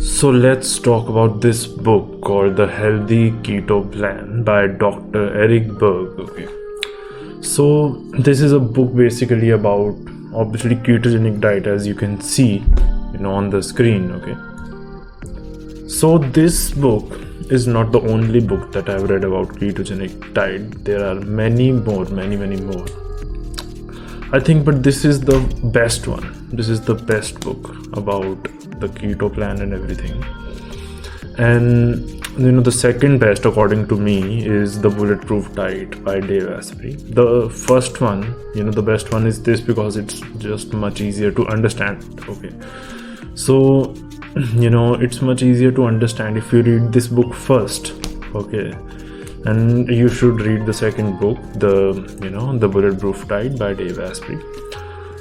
So let's talk about this book called The Healthy Keto Plan by Dr. Berg. Okay. So this is a book basically about obviously ketogenic diet, as you can see, on the screen. Okay. So this book is not the only book that I've read about ketogenic diet. There are many more, many more. I think, but this is the best one. This is the best book about the keto plan and everything. And the second best, according to me, is The Bulletproof Diet by Dave Asprey. The first one, the best one is this because it's just much easier to understand. Okay, so it's much easier to understand if you read this book first. Okay, and you should read the second book, the Bulletproof Diet by Dave Asprey.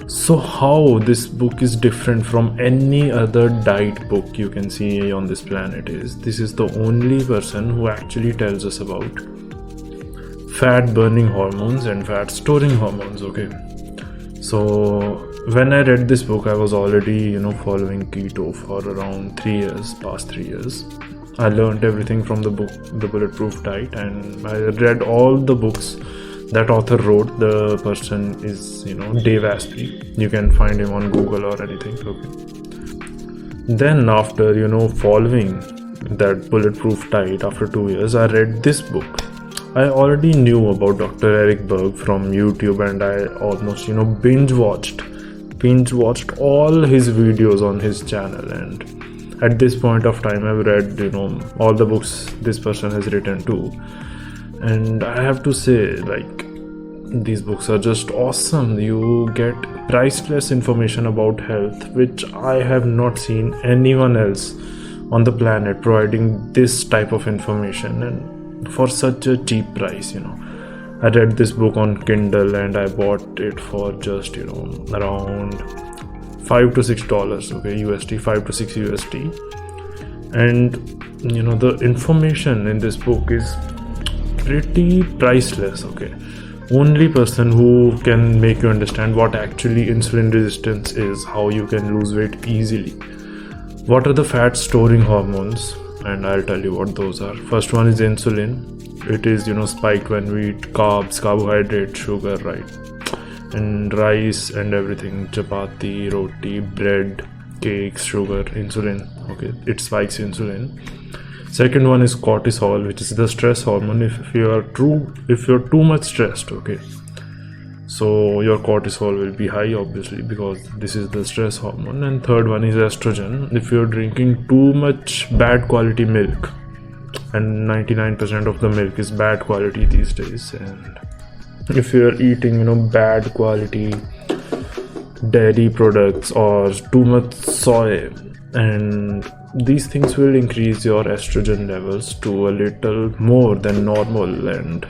So how this book is different from any other diet book you can see on this planet is this is the only person who actually tells us about fat burning hormones and fat storing hormones. Okay, so when I read this book, I was already following keto for around past 3 years. I learned everything from the book The Bulletproof Diet, and I read all the books that author wrote. The person is Dave Asprey. You can find him on Google or anything. Okay, then after following that Bulletproof Diet after 2 years, I read this book. I already knew about Dr. Berg from YouTube, and I almost binge watched all his videos on his channel. And at this point of time, I've read all the books this person has written too, and I have to say, these books are just awesome. You get priceless information about health, which I have not seen anyone else on the planet providing this type of information, and for such a cheap price. I read this book on Kindle, and I bought it for just around $5 to $6. Okay, USD, 5 to 6 USD. And the information in this book is pretty priceless. Okay, only person who can make you understand what actually insulin resistance is, how you can lose weight easily, what are the fat storing hormones, and I'll tell you what those are. First one is insulin. It is spiked when we eat carbs, carbohydrate, sugar, right? And rice and everything, chapati, roti, bread, cakes, sugar, insulin. Okay, it spikes insulin. Second one is cortisol, which is the stress hormone. If you're too much stressed, okay, so your cortisol will be high, obviously, because this is the stress hormone. And third one is estrogen. If you're drinking too much bad quality milk, and 99% of the milk is bad quality these days, and if you're eating bad quality dairy products or too much soy, and these things will increase your estrogen levels to a little more than normal, and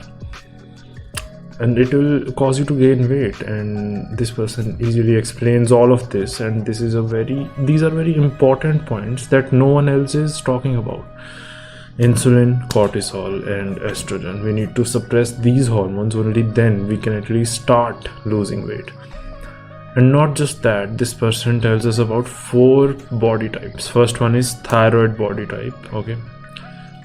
it will cause you to gain weight. And this person easily explains all of this, and these are very important points that no one else is talking about. Insulin, cortisol, and estrogen. We need to suppress these hormones, only then we can at least start losing weight. And not just that, this person tells us about 4 body types. First one is thyroid body type. Okay,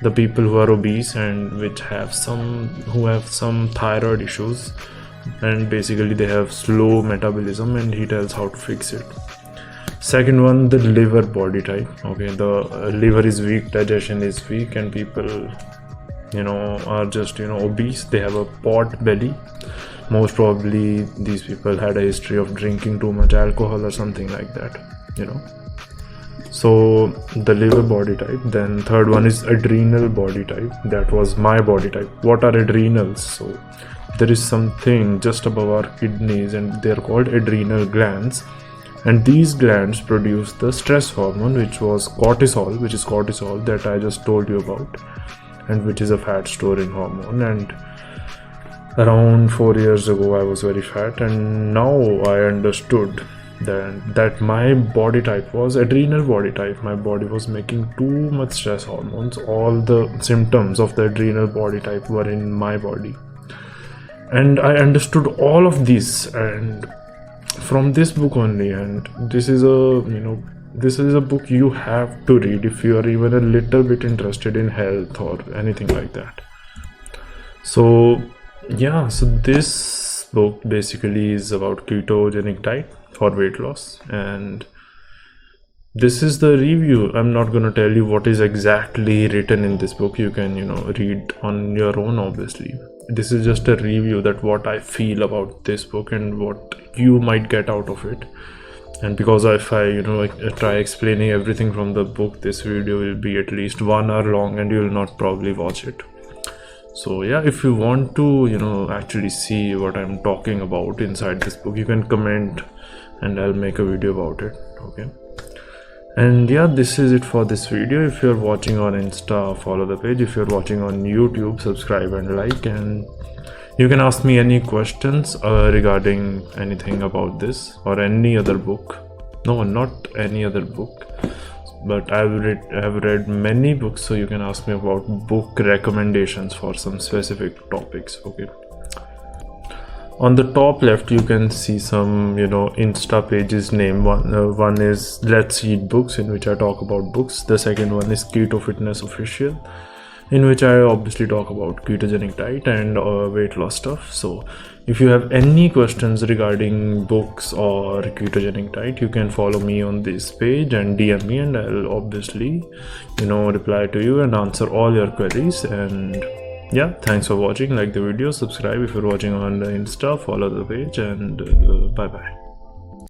the people who are obese and who have some thyroid issues, and basically they have slow metabolism, and he tells how to fix it. Second one, the liver body type. Okay, the liver is weak, digestion is weak, and people are just obese. They have a pot belly. Most probably these people had a history of drinking too much alcohol or something like that. So the liver body type. Then third one is adrenal body type. That was my body type. What are adrenals? So there is something just above our kidneys, and they're called adrenal glands. And these glands produce the stress hormone, which is cortisol that I just told you about, and which is a fat storing hormone. And around 4 years ago, I was very fat, and now I understood that my body type was adrenal body type. My body was making too much stress hormones. All the symptoms of the adrenal body type were in my body, and I understood all of this and from this book only. And this is a this is a book you have to read if you are even a little bit interested in health or anything like that. So yeah, so this book basically is about ketogenic diet for weight loss, and this is the review. I'm not going to tell you what is exactly written in this book. You can read on your own. Obviously, this is just a review, that what I feel about this book and what you might get out of it. And because if I try explaining everything from the book, this video will be at least 1 hour long and you will not probably watch it. So yeah, if you want to actually see what I'm talking about inside this book, you can comment and I'll make a video about it. Okay. And yeah, this is it for this video. If you're watching on Insta, follow the page. If you're watching on YouTube, subscribe and like. And you can ask me any questions regarding anything about this or any other book. No, not any other book, but I've read many books, so you can ask me about book recommendations for some specific topics. Okay. On the top left, you can see some Insta pages name. One is Let's Eat Books, in which I talk about books. The second one is Keto Fitness Official, in which I obviously talk about ketogenic diet and weight loss stuff. So if you have any questions regarding books or ketogenic diet, you can follow me on this page and DM me, and I'll obviously reply to you and answer all your queries. And yeah, thanks for watching. Like the video, subscribe if you're watching on Insta, follow the page, and bye bye.